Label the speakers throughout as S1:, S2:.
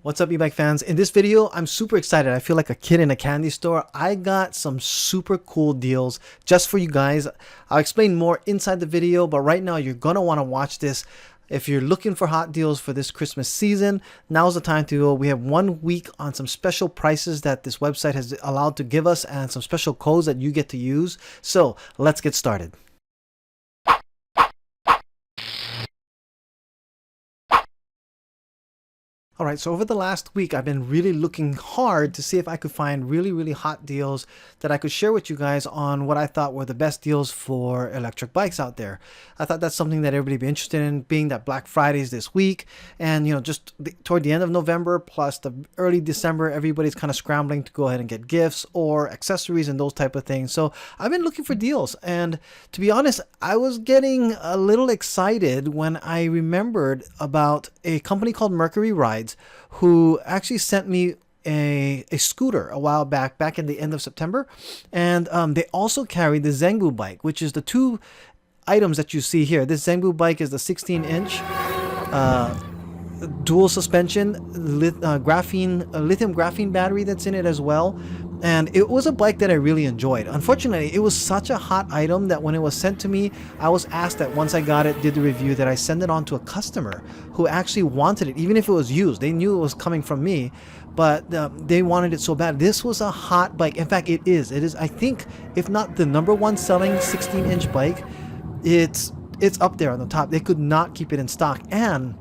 S1: What's up, e-bike fans? In this video, I'm super excited. I feel like a kid in a candy store. I got some super cool deals just for you guys. I'll explain more inside the video, but right now you're gonna want to watch this. If you're looking for hot deals for this Christmas season, now's the time to go. We have 1 week on some special prices that this website has allowed to give us and some special codes that you get to use. So let's get started. All right, so over the last week, I've been really looking hard to see if I could find really hot deals that I could share with you guys on what I thought were the best deals for electric bikes out there. I thought that's something that everybody would be interested in, being that Black Friday is this week. And, just toward the end of November plus the early December, everybody's kind of scrambling to go ahead and get gifts or accessories and those type of things. So I've been looking for deals. And to be honest, I was getting a little excited when I remembered about a company called Mercury Rides, who actually sent me a scooter a while back in the end of September. And they also carry the Zengbu bike, which is the two items that you see here. This Zengbu bike is the 16-inch dual suspension lithium graphene battery that's in it as well. And it was a bike that I really enjoyed. Unfortunately, it was such a hot item that when it was sent to me, I was asked that once I got it, did the review, that I send it on to a customer who actually wanted it, even if it was used. They knew it was coming from me, but they wanted it so bad. This was a hot bike. In fact, it is, I think, if not the #1 selling 16-inch bike, it's up there on the top. They could not keep it in stock, and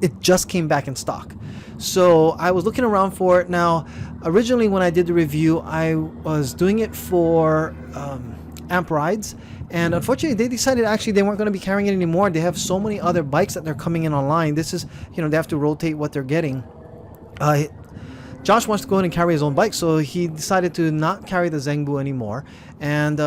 S1: it just came back in stock. So I was looking around for it. Now, originally when I did the review, I was doing it for Amp Rides, and unfortunately they decided actually they weren't going to be carrying it anymore. They have so many other bikes that they're coming in online. This is, they have to rotate what they're getting. Josh wants to go in and carry his own bike, so he decided to not carry the Zengbu anymore. And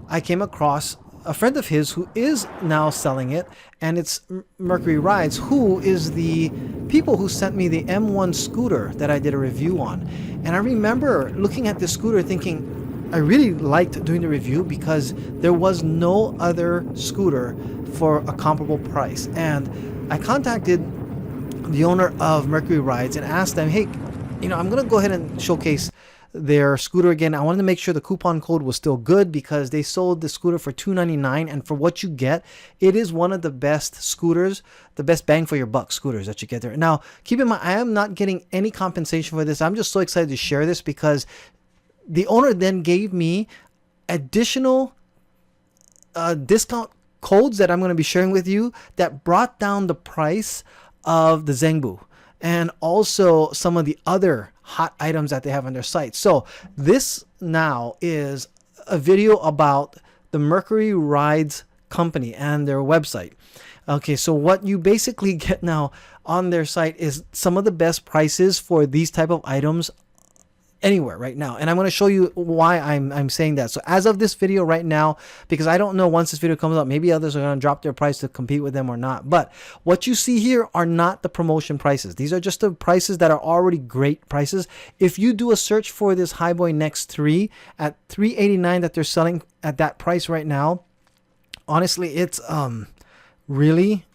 S1: I came across a friend of his who is now selling it, and it's Mercury Rides, who is the people who sent me the M1 scooter that I did a review on. And I remember looking at this scooter thinking I really liked doing the review because there was no other scooter for a comparable price. And I contacted the owner of Mercury Rides and asked them, hey, I'm gonna go ahead and showcase their scooter again. I wanted to make sure the coupon code was still good because they sold the scooter for $299, and for what you get, it is one of the best scooters, the best bang for your buck scooters that you get there. Now, keep in mind, I am not getting any compensation for this. I'm just so excited to share this because the owner then gave me additional discount codes that I'm going to be sharing with you that brought down the price of the Zengbu and also some of the other hot items that they have on their site. So this now is a video about the Mercury Rides company and their website. Okay, so what you basically get now on their site is some of the best prices for these type of items anywhere right now, and I'm going to show you why I'm saying that. So as of this video right now, because I don't know once this video comes out, maybe others are going to drop their price to compete with them or not, but what you see here are not the promotion prices. These are just the prices that are already great prices. If you do a search for this Highboy Next 3 at $389 that they're selling at that price right now, honestly, it's really,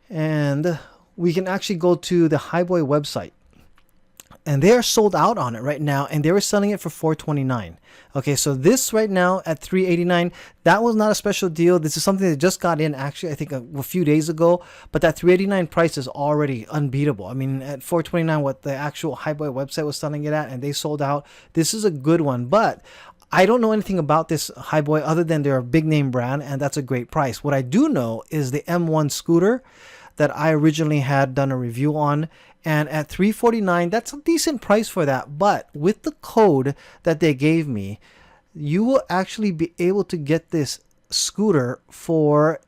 S1: and we can actually go to the Highboy website, and they are sold out on it right now, and they were selling it for $429. Okay, so this right now at $389, that was not a special deal. This is something that just got in actually, I think a few days ago, but that $389 price is already unbeatable. I mean, at $429, what the actual Highboy website was selling it at, and they sold out. This is a good one, but I don't know anything about this Highboy other than they're a big name brand, and that's a great price. What I do know is the M1 scooter that I originally had done a review on, and at $349, that's a decent price for that. But with the code that they gave me, you will actually be able to get this scooter for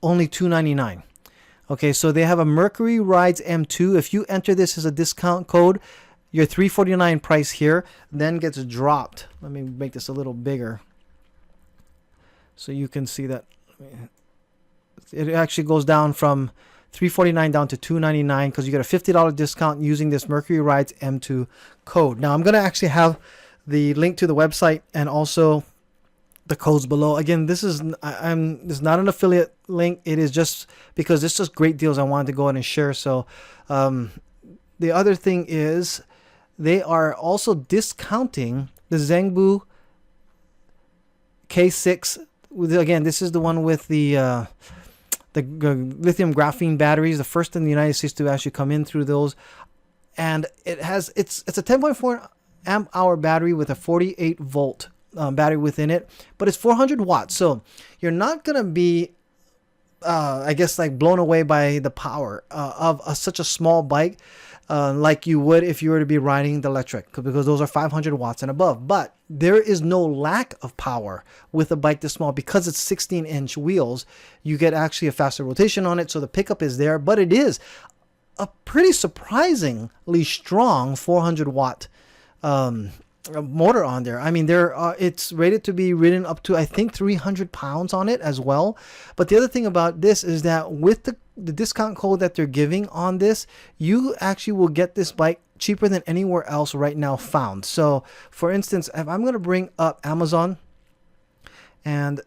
S1: only $299. Okay, so they have a Mercury Rides M2. If you enter this as a discount code, your $349 price here then gets dropped. Let me make this a little bigger so you can see that it actually goes down from $349 down to $299 because you get a $50 discount using this Mercury Rides M2 code. Now I'm going to actually have the link to the website and also the codes below. Again, this is this is not an affiliate link. It is just because it's just great deals I wanted to go ahead and share. So the other thing is they are also discounting the Zengbu K6. Again, this is the one with the lithium graphene batteries, the first in the United States to actually come in through those. And it's a 10.4 amp hour battery with a 48 volt battery within it, but it's 400 watts. So you're not gonna be I guess like blown away by the power of such a small bike like you would if you were to be riding the Lectric, because those are 500 watts and above. But there is no lack of power with a bike this small because it's 16-inch wheels. You get actually a faster rotation on it, so the pickup is there, but it is a pretty surprisingly strong 400 watt motor on there. I mean, it's rated to be ridden up to, I think, 300 pounds on it as well. But the other thing about this is that with the discount code that they're giving on this, you actually will get this bike cheaper than anywhere else right now found. So for instance, if I'm going to bring up Amazon and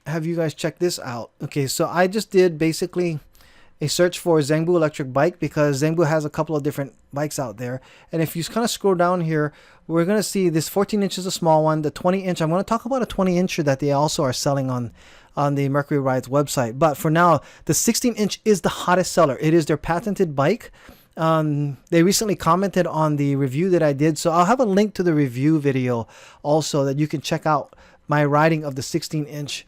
S1: have you guys check this out. Okay, so I just did basically a search for Zengbu electric bike because Zengbu has a couple of different bikes out there. And if you kind of scroll down here, we're going to see this 14 inch is a small one. The 20 inch, I'm going to talk about a 20 incher that they also are selling on the Mercury Rides website. But for now, the 16 inch is the hottest seller. It is their patented bike. They recently commented on the review that I did. So I'll have a link to the review video also that you can check out my riding of the 16 inch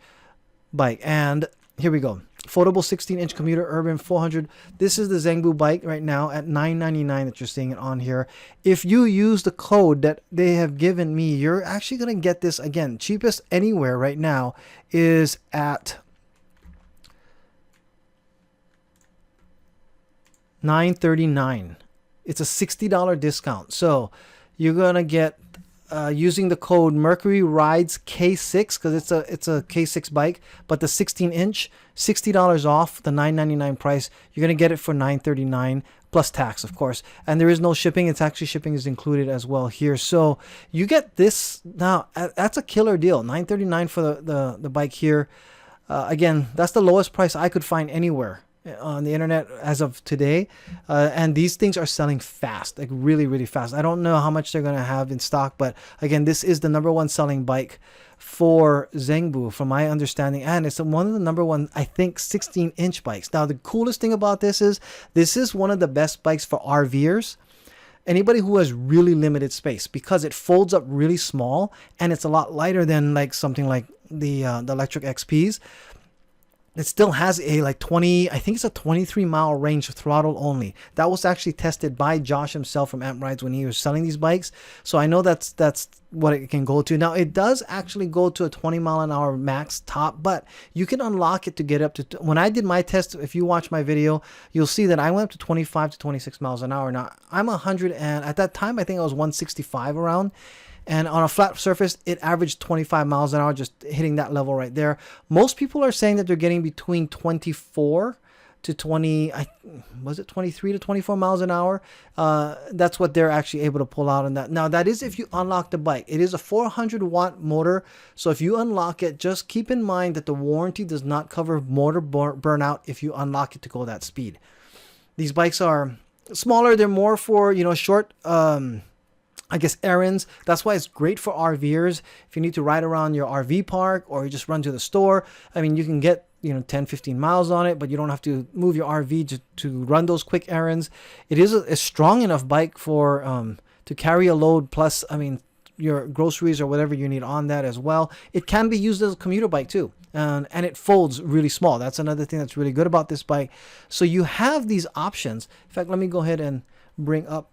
S1: bike. And here we go. Foldable 16-inch commuter urban 400. This is the Zengbu bike right now at $9.99 that you're seeing it on here. If you use the code that they have given me, you're actually going to get this again. Cheapest anywhere right now is at $9.39. It's a $60 discount. So you're going to get using the code Mercury Rides K6 because it's a K6 bike, but the 16-inch, $60 off the $9.99 price. You're gonna get it for $9.39 plus tax, of course, and there is no shipping. It's actually shipping is included as well here. So you get this now. That's a killer deal. $9.39 for the bike here. Again, that's the lowest price I could find anywhere on the internet as of today, and these things are selling fast, like really, really fast. I don't know how much they're going to have in stock, but again, this is the #1 selling bike for Zengbu from my understanding, and it's one of the #1, I think, 16-inch bikes. Now the coolest thing about this is one of the best bikes for RVers, anybody who has really limited space, because it folds up really small and it's a lot lighter than like something like the Lectric XPs. It still has a I think it's a 23-mile range throttle only. That was actually tested by Josh himself from Amp Rides when he was selling these bikes. So I know that's what it can go to. Now it does actually go to a 20-mile-an-hour max top, but you can unlock it to get up to, when I did my test, if you watch my video, you'll see that I went up to 25 to 26 miles an hour. Now I'm 100, and at that time I think I was 165 around. And on a flat surface, it averaged 25 miles an hour, just hitting that level right there. Most people are saying that they're getting between 24 to 23 to 24 miles an hour. That's what they're actually able to pull out on that. Now, that is if you unlock the bike. It is a 400-watt motor. So if you unlock it, just keep in mind that the warranty does not cover motor burnout if you unlock it to go that speed. These bikes are smaller. They're more for, short I guess errands. That's why it's great for RVers. If you need to ride around your RV park or you just run to the store, I mean, you can get 10, 15 miles on it, but you don't have to move your RV to run those quick errands. It is a strong enough bike for to carry a load, plus, I mean, your groceries or whatever you need on that as well. It can be used as a commuter bike too, and it folds really small. That's another thing that's really good about this bike. So you have these options. In fact, let me go ahead and bring up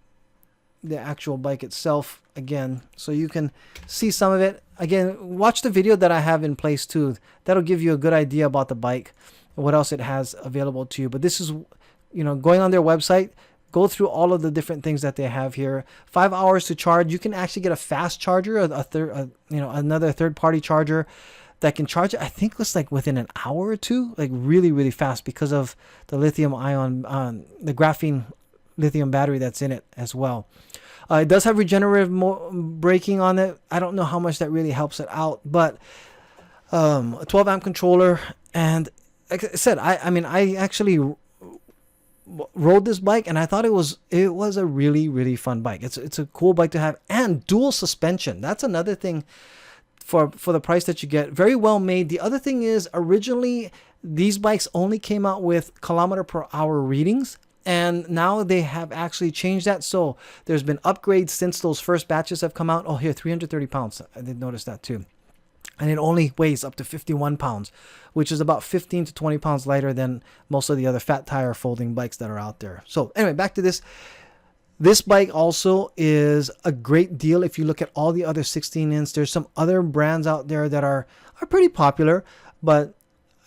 S1: the actual bike itself again so you can see some of it. Again, watch the video that I have in place too. That'll give you a good idea about the bike and what else it has available to you. But this is, going on their website, go through all of the different things that they have here. 5 hours to charge. You can actually get a fast charger, another third-party charger that can charge it. I think it's like within an hour or two, like really, really fast because of the lithium ion, the graphene lithium battery that's in it as well. It does have regenerative braking on it. I don't know how much that really helps it out, but a 12 amp controller, and like I said, I mean, I actually rode this bike and I thought it was a really fun bike. It's a cool bike to have, and dual suspension. That's another thing for the price that you get. Very well made. The other thing is, originally these bikes only came out with kilometer per hour readings, and now they have actually changed that. So there's been upgrades since those first batches have come out. Oh, here, 330 pounds. I did notice that too. And it only weighs up to 51 pounds, which is about 15 to 20 pounds lighter than most of the other fat tire folding bikes that are out there. So anyway, back to this. This bike also is a great deal if you look at all the other 16-inch. There's some other brands out there that are pretty popular, but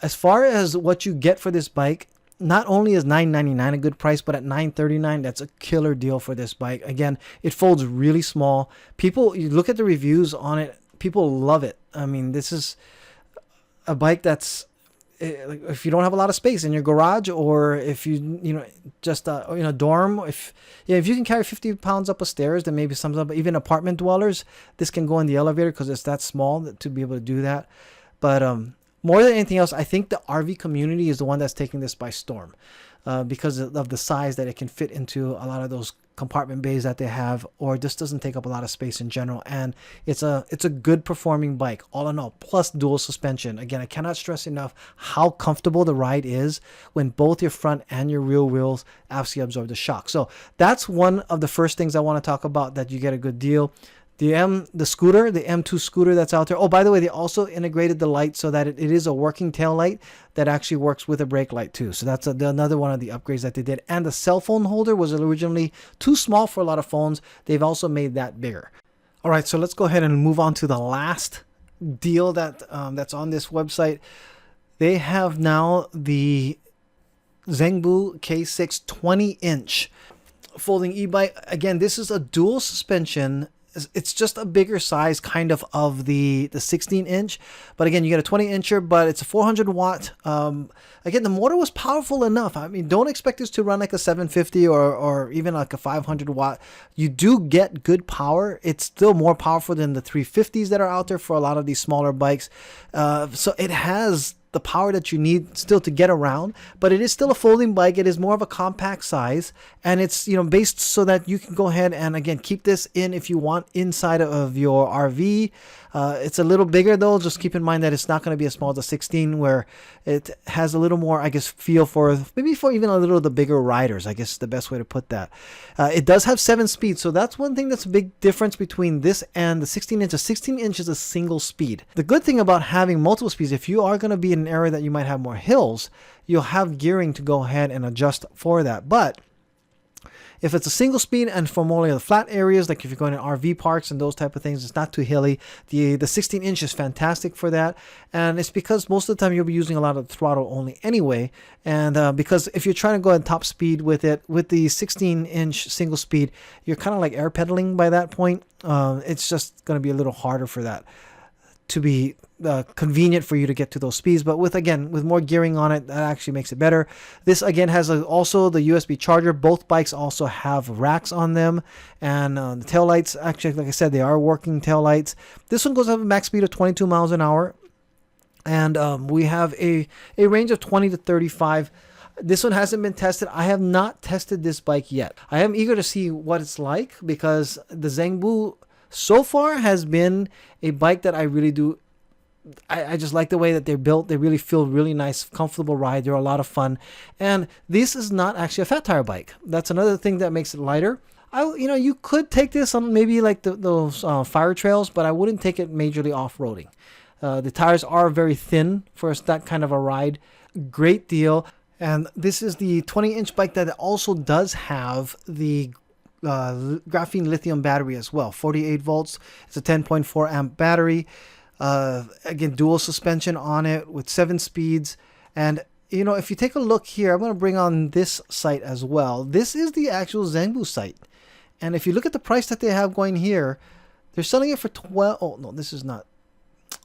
S1: as far as what you get for this bike, not only is $999 a good price, but at $939, that's a killer deal for this bike. Again, it folds really small. People, you look at the reviews on it, people love it. I mean, this is a bike that's, if you don't have a lot of space in your garage, or if you just in a dorm, if you can carry 50 pounds up a stairs, then maybe some, but even apartment dwellers, this can go in the elevator because it's that small to be able to do that. But more than anything else, I think the RV community is the one that's taking this by storm, because of the size that it can fit into a lot of those compartment bays that they have, or it just doesn't take up a lot of space in general. And it's a good performing bike all in all, plus dual suspension. Again, I cannot stress enough how comfortable the ride is when both your front and your rear wheels absolutely absorb the shock. So that's one of the first things I want to talk about, that you get a good deal. The scooter, the M2 scooter that's out there. Oh, by the way, they also integrated the light so that it is a working tail light that actually works with a brake light too. So that's another one of the upgrades that they did. And the cell phone holder was originally too small for a lot of phones. They've also made that bigger. All right, so let's go ahead and move on to the last deal that's on this website. They have now the Zengbu K6 20-inch folding e-bike. Again, this is a dual suspension. It's just a bigger size kind of the 16-inch, but again, you get a 20-incher, but it's a 400 watt. Again, the motor was powerful enough. I mean, don't expect this to run like a 750 or even like a 500 watt. You do get good power. It's still more powerful than the 350s that are out there for a lot of these smaller bikes. So it has the power that you need still to get around, but it is still a folding bike. It is more of a compact size, and it's based so that you can go ahead and again keep this in if you want inside of your RV. It's a little bigger though. Just keep in mind that it's not going to be as small as a 16, where it has a little more, I guess, feel for maybe for even a little of the bigger riders, I guess is the best way to put that. It does have 7 speeds, so that's one thing that's a big difference between this and the 16-inch. The 16-inch is a single speed. The good thing about having multiple speeds, if you are going to be in an area that you might have more hills, you'll have gearing to go ahead and adjust for that. But if it's a single speed and for more of the flat areas, like if you're going to RV parks and those type of things, it's not too hilly. The 16-inch is fantastic for that, and it's because most of the time you'll be using a lot of throttle only anyway. And because if you're trying to go at top speed with it, with the 16-inch single speed, you're kind of like air pedaling by that point. It's just going to be a little harder for that to be convenient for you to get to those speeds, but with more gearing on it, that actually makes it better. This again has also the USB charger. Both bikes also have racks on them, and the tail lights, actually, like I said, they are working tail lights. This one goes up a max speed of 22 miles an hour, and we have a range of 20 to 35. This one hasn't been tested. I have not tested this bike yet. I am eager to see what it's like, because the Zengbu so far has been a bike that I really do. I just like the way that they're built. They really feel really nice, comfortable ride. They're a lot of fun. And this is not actually a fat tire bike. That's another thing that makes it lighter. You could take this on maybe like those fire trails, but I wouldn't take it majorly off-roading. The tires are very thin for that kind of a ride. Great deal. And this is the 20-inch bike that also does have the graphene lithium battery as well. 48 volts. It's a 10.4 amp battery. Again, dual suspension on it with 7 speeds. And if you take a look here, I'm going to bring on this site as well. This is the actual Zengbu site, and if you look at the price that they have going here, they're selling it for 12. Oh no, this is not.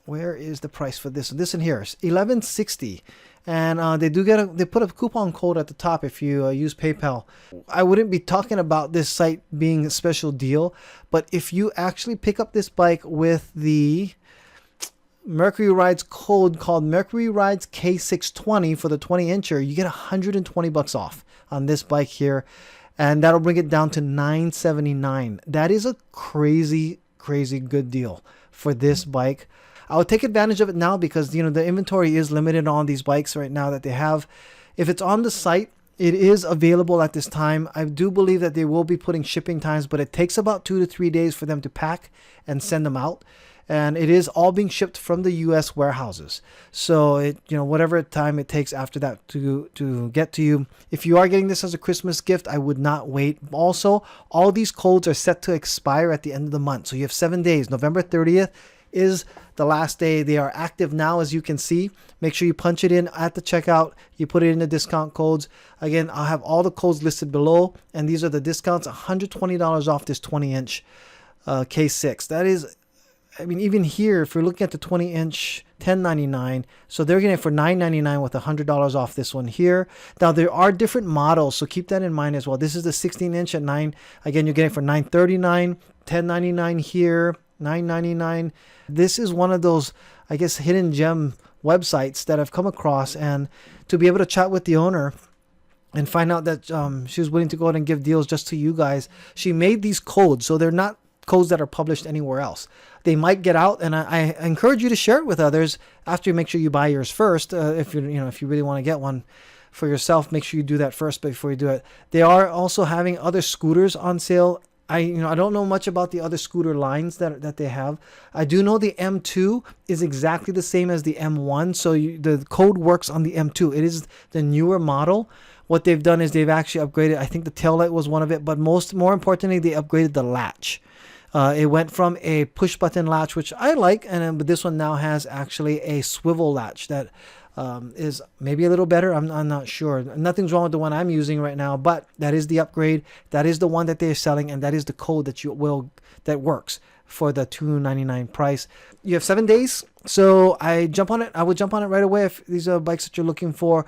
S1: Where is the price for this? This in here is $11.60, and they put a coupon code at the top if you use PayPal. I wouldn't be talking about this site being a special deal, but if you actually pick up this bike with the Mercury Rides code called Mercury Rides K620 for the 20-incher, you get $120 off on this bike here, and that'll bring it down to $979. That is a crazy good deal for this bike. I would take advantage of it now because the inventory is limited on these bikes right now that they have. If it's on the site, it is available at this time. I do believe that they will be putting shipping times, but it takes about 2 to 3 days for them to pack and send them out. And it is all being shipped from the U.S. warehouses. So it, whatever time it takes after that to get to you. If you are getting this as a Christmas gift, I would not wait. Also, all these codes are set to expire at the end of the month. So you have 7 days. November 30th is the last day. They are active now, as you can see. Make sure you punch it in at the checkout. You put it in the discount codes. Again, I'll have all the codes listed below. And these are the discounts. $120 off this 20-inch K6. That is... even here, if you're looking at the 20-inch, $10.99. So they're getting it for $9.99 with $100 off this one here. Now, there are different models, so keep that in mind as well. This is the 16-inch at $9. Again, you're getting it for $9.39, $10.99 here, $9.99. This is one of those, I guess, hidden gem websites that I've come across. And to be able to chat with the owner and find out that she was willing to go ahead and give deals just to you guys. She made these codes, so they're not codes that are published anywhere else. They might get out, and I encourage you to share it with others after you make sure you buy yours first. If you really want to get one for yourself, make sure you do that first before you do it. They are also having other scooters on sale. I don't know much about the other scooter lines that they have. I do know the M2 is exactly the same as the M1, so the code works on the M2. It is the newer model. What they've done is they've actually upgraded. I think the taillight was one of it, but more importantly, they upgraded the latch. It went from a push button latch, which I like, but this one now has actually a swivel latch that is maybe a little better. I'm not sure. Nothing's wrong with the one I'm using right now, but that is the upgrade. That is the one that they're selling, and that is the code that works for the $299 price. You have 7 days, so I would jump on it right away if these are bikes that you're looking for.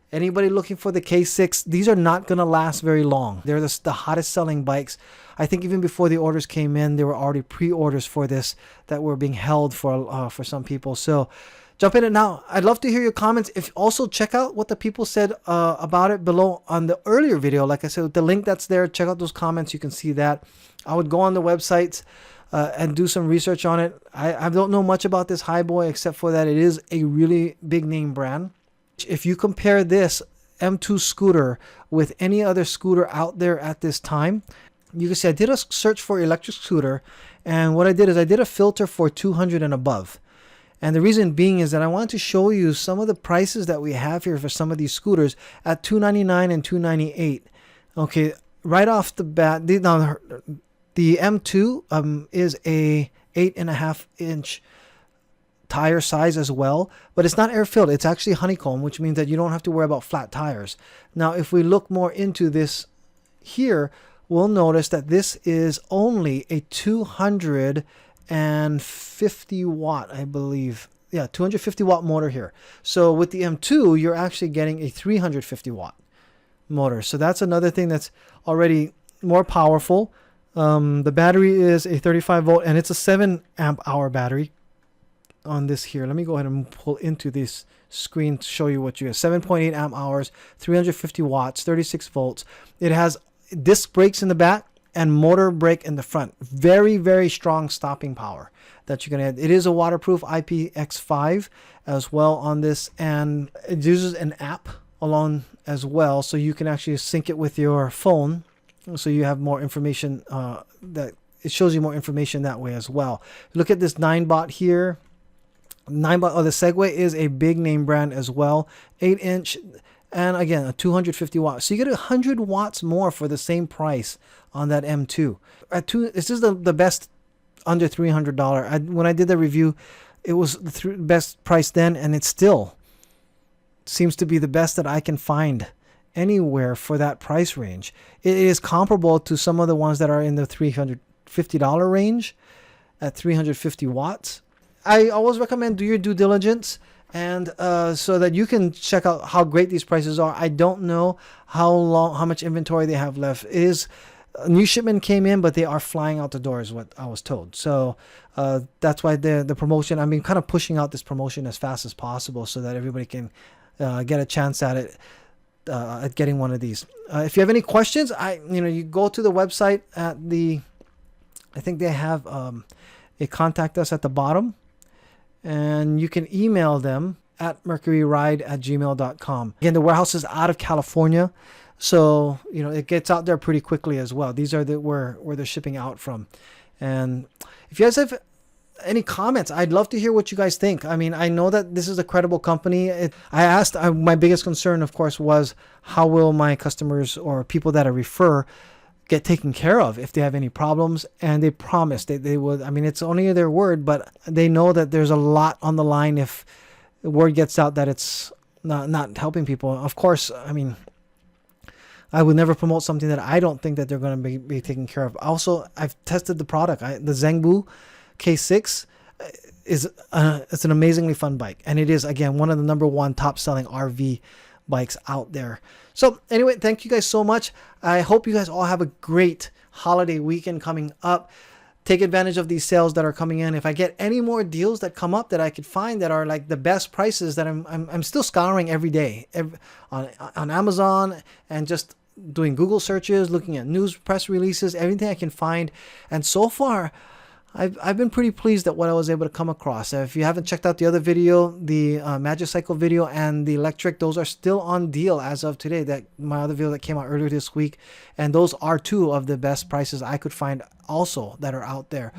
S1: Anybody looking for the K6, these are not going to last very long. They're the hottest selling bikes. I think even before the orders came in, there were already pre-orders for this that were being held for some people. So jump in it now. I'd love to hear your comments. If also check out what the people said about it below on the earlier video. Like I said, the link that's there, check out those comments. You can see that. I would go on the websites and do some research on it. I don't know much about this Highboy except for that it is a really big name brand. If you compare this M2 scooter with any other scooter out there at this time, you can see I did a search for electric scooter, and what I did is I did a filter for 200 and above. And the reason being is that I wanted to show you some of the prices that we have here for some of these scooters at $299 and $298. Okay, right off the bat, the M2 is a 8.5-inch tire size as well, but it's not air filled. It's actually honeycomb, which means that you don't have to worry about flat tires. Now, if we look more into this here, we'll notice that this is only a 250 watt, I believe. Yeah, 250 watt motor here. So with the M2, you're actually getting a 350 watt motor. So that's another thing that's already more powerful. The battery is a 35 volt and it's a 7 amp hour battery on this here. Let me go ahead and pull into this screen to show you what you have. 7.8 amp hours, 350 watts, 36 volts. It has disc brakes in the back and motor brake in the front. Very, very strong stopping power that you can add. It is a waterproof IPX5 as well on this, and it uses an app along as well, so you can actually sync it with your phone, so you have more information that it shows you more information that way as well. Look at this 9bot here. 9bot, the Segway is a big name brand as well. 8-inch, and again a 250 watts. So you get 100 watts more for the same price on that M2. This is the best under $300. When I did the review, it was the best price then, and it still seems to be the best that I can find anywhere for that price range. It is comparable to some of the ones that are in the $350 range at 350 watts. I always recommend do your due diligence, and so that you can check out how great these prices are. I don't know how much inventory they have left. It is A new shipment came in, but they are flying out the door is what I was told. So that's why the promotion, I've been kind of pushing out this promotion as fast as possible so that everybody can get a chance at it, at getting one of these. If you have any questions, you go to the website at I think they have a contact us at the bottom, and you can email them at mercuryride@gmail.com. Again, the warehouse is out of California, so it gets out there pretty quickly as well. These are where they're shipping out from. And if you guys have any comments, I'd love to hear what you guys think. I mean, I know that this is a credible company. I asked, my biggest concern, of course, was how will my customers or people that I refer get taken care of if they have any problems. And they promised they would. I mean, it's only their word, but they know that there's a lot on the line if the word gets out that it's not helping people. Of course, I mean, I would never promote something that I don't think that they're going to be taken care of. Also, I've tested the product. The Zengbu K6 it's an amazingly fun bike, and it is, again, one of the #1 top selling RV bikes out there. So anyway, thank you guys so much. I hope you guys all have a great holiday weekend coming up. Take advantage of these sales that are coming in. If I get any more deals that come up that I could find that are like the best prices, that I'm still scouring every day on Amazon, and just doing Google searches, looking at news, press releases, everything I can find. And so far, I've been pretty pleased at what I was able to come across. If you haven't checked out the other video, the Magic Cycle video and the Lectric, those are still on deal as of today. That my other video that came out earlier this week, and those are 2 of the best prices I could find also that are out there.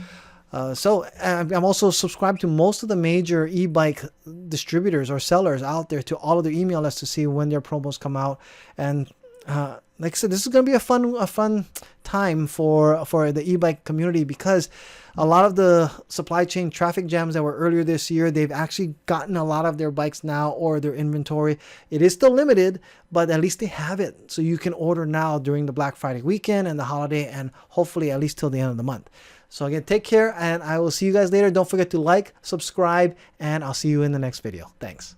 S1: So I'm also subscribed to most of the major e-bike distributors or sellers out there, to all of their email lists to see when their promos come out. And like I said, this is going to be a fun time for the e-bike community, because a lot of the supply chain traffic jams that were earlier this year, they've actually gotten a lot of their bikes now, or their inventory. It is still limited, but at least they have it. So you can order now during the Black Friday weekend and the holiday, and hopefully at least till the end of the month. So again, take care, and I will see you guys later. Don't forget to like, subscribe, and I'll see you in the next video. Thanks.